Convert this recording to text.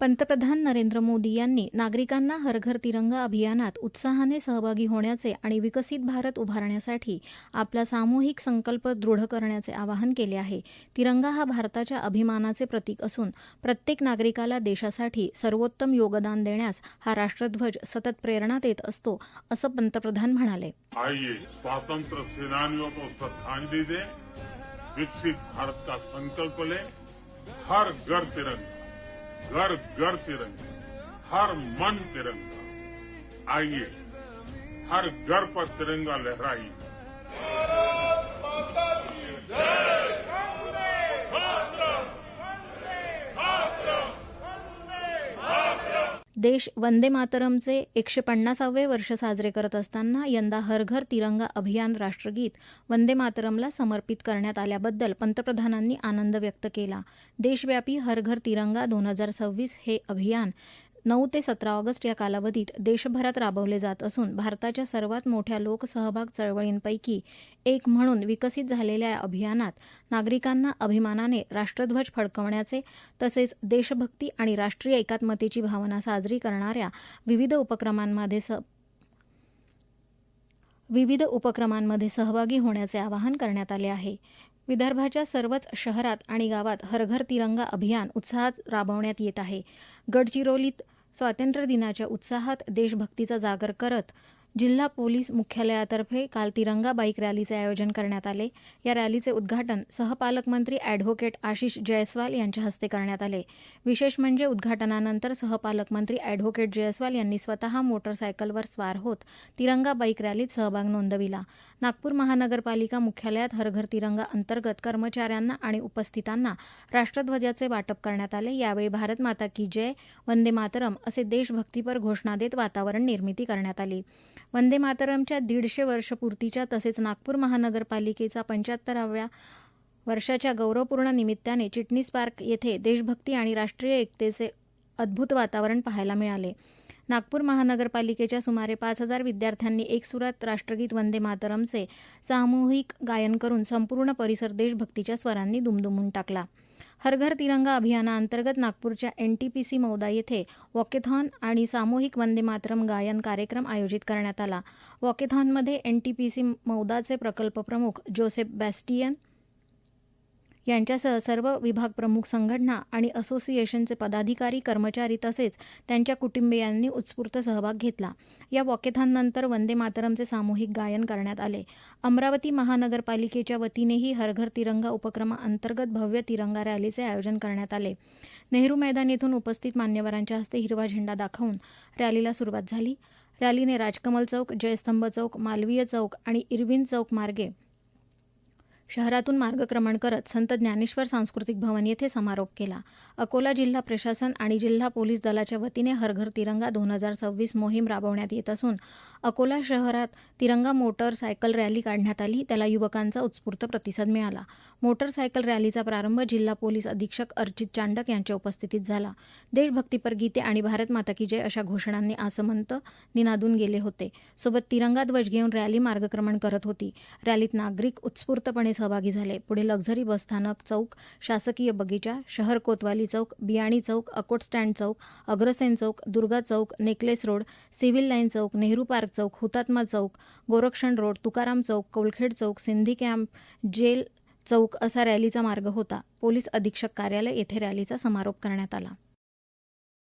पंतप्रधान नरेंद्र मोदी यांनी नागरिकांना हर घर तिरंगा अभियानात उत्साहाने सहभागी होण्याचे आणि विकसित भारत उभारण्यासाठी आपला सामूहिक संकल्प दृढ करण्याचे आवाहन केले आहे. तिरंगा हा भारताच्या अभिमानाचे प्रतीक असून प्रत्येक नागरिकाला देशासाठी सर्वोत्तम योगदान देण्यास हा राष्ट्रध्वज सतत प्रेरणा देत असतो, असं पंतप्रधान म्हणाले. आइए स्वातंत्र्य सेनानियों को श्रद्धांजलि दें, विकसित भारत का संकल्प लें, हर घर तिरंगा, घर घर तिरंगा, हर मन तिरंगा। आइए हर घर पर तिरंगा लहराइए। देश वंदे मातरमचे 150वे वर्ष साजरे करत असताना यंदा हर घर तिरंगा अभियान राष्ट्रगीत वंदे मातरमला समर्पित करण्यात आल्याबद्दल पंतप्रधानांनी आनंद व्यक्त केला. देशव्यापी हर घर तिरंगा 2026 हे अभियान 9 ते 17 ऑगस्ट या कालावधीत देशभरात राबवले जात असून भारताच्या सर्वात मोठ्या लोकसहभाग चळवळींपैकी एक म्हणून विकसित झालेल्या या अभियानात नागरिकांना अभिमानाने राष्ट्रध्वज फडकवण्याचे तसेच देशभक्ती आणि राष्ट्रीय एकात्मतेची भावना साजरी करणाऱ्या विविध उपक्रमांमध्ये सहभागी होण्याचे आवाहन करण्यात आले आहे. विदर्भाच्या सर्वच शहरात आणि गावात हर घर तिरंगा अभियान उत्साहात राबवण्यात येत आहे. गडचिरोलीत स्वातंत्र्य दिनाच्या उत्साहात देशभक्तीचा जागर करत जिल्हा पोलीस मुख्यालयातर्फे काल तिरंगा बाईक रॅलीचे आयोजन करण्यात आले. या रॅलीचे उद्घाटन सहपालकमंत्री ॲडव्होकेट आशिष जयस्वाल यांच्या हस्ते करण्यात आले. विशेष म्हणजे उद्घाटनानंतर सहपालकमंत्री ॲडव्होकेट जयस्वाल यांनी स्वतः मोटरसायकलवर स्वार होत तिरंगा बाईक रॅलीत सहभाग नोंदविला. नागपूर महानगरपालिका मुख्यालयात हर घर तिरंगा अंतर्गत कर्मचाऱ्यांना आणि उपस्थितांना राष्ट्रध्वजाचे वाटप करण्यात आले. यावेळी भारत माता की जय, वंदे मातरम असे देशभक्तीपर घोषणा देत वातावरण निर्मिती करण्यात आली. वंदे मातरमच्या 150 वर्षपूर्तीच्या तसेच नागपूर महानगरपालिकेचा 75व्या वर्षाच्या गौरवपूर्ण निमित्ताने चिटणीस पार्क येथे देशभक्ती आणि राष्ट्रीय एकतेचे अद्भुत वातावरण पाहायला मिळाले. नागपूर महानगरपालिकेच्या सुमारे 5000 विद्यार्थ्यांनी एकसुरात राष्ट्रगीत वंदे मातरमचे सामूहिक गायन करून संपूर्ण परिसर देशभक्तीच्या स्वरांनी दुमदुमून टाकला. हर घर तिरंगा अभियानाअंतर्गत नागपूरच्या NTPC मौदा येथे वॉकेथॉन आणि सामूहिक वंदे मातरम गायन कार्यक्रम आयोजित करण्यात आला. वॉकेथॉनमध्ये NTPC मौदाचे प्रकल्प प्रमुख जोसेफ बॅस्टियन यांच्यासह सर्व विभाग प्रमुख, संघटना आणि असोसिएशनचे पदाधिकारी, कर्मचारी तसेच त्यांच्या कुटुंबियांनी उत्स्फूर्त सहभाग घेतला. या वॉकेथॉननंतर वंदे मातरमचे सामूहिक गायन करण्यात आले. अमरावती महानगरपालिकेच्या वतीनेही हर घर तिरंगा उपक्रमाअंतर्गत भव्य तिरंगा रॅलीचे आयोजन करण्यात आले. नेहरू मैदान येथून उपस्थित मान्यवरांच्या हस्ते हिरवा झेंडा दाखवून रॅलीला सुरुवात झाली. रॅलीने राजकमल चौक, जयस्तंभ चौक, मालवीय चौक आणि इरविन चौक मार्गे शहरातून मार्गक्रमण करत संत ज्ञानेश्वर सांस्कृतिक भवन येथे समारोप केला. अकोला जिल्हा प्रशासन आणि जिल्हा पोलीस दलाच्या वतीने हर घर तिरंगा 2026 मोहीम राबवण्यात येत असून अकोला शहरात तिरंगा मोटरसायकल रॅली काढण्यात आली. त्याला युवकांचा उत्स्फूर्त प्रतिसाद मिळाला. मोटरसायकल रॅलीचा प्रारंभ जिल्हा पोलीस अधीक्षक अर्चित चांडक यांच्या उपस्थितीत झाला. देशभक्तीपर गीते आणि भारत माता की जय अशा घोषणांनी आसमंत निनादून गेले होते. सोबत तिरंगा ध्वज घेऊन रॅली मार्गक्रमण करत होती. रॅलीत नागरिक उत्स्फूर्तपणे सहभागी झाले. पुढे लक्झरी बसस्थानक चौक, शासकीय बगीचा, शहर कोतवाली चौक, बियाणी चौक, अकोट स्टँड चौक, अग्रसेन चौक, Durga Chowk, necklace road, civil line चौक, नेहरू पार्क चौक, हुतात्मा चौक, गोरक्षण रोड, तुकाराम चौक, कोलखेड चौक, सिंधी कॅम्प, जेल चौक असा रॅलीचा मार्ग होता. पोलीस अधीक्षक कार्यालय येथे रॅलीचा समारोप करण्यात आला.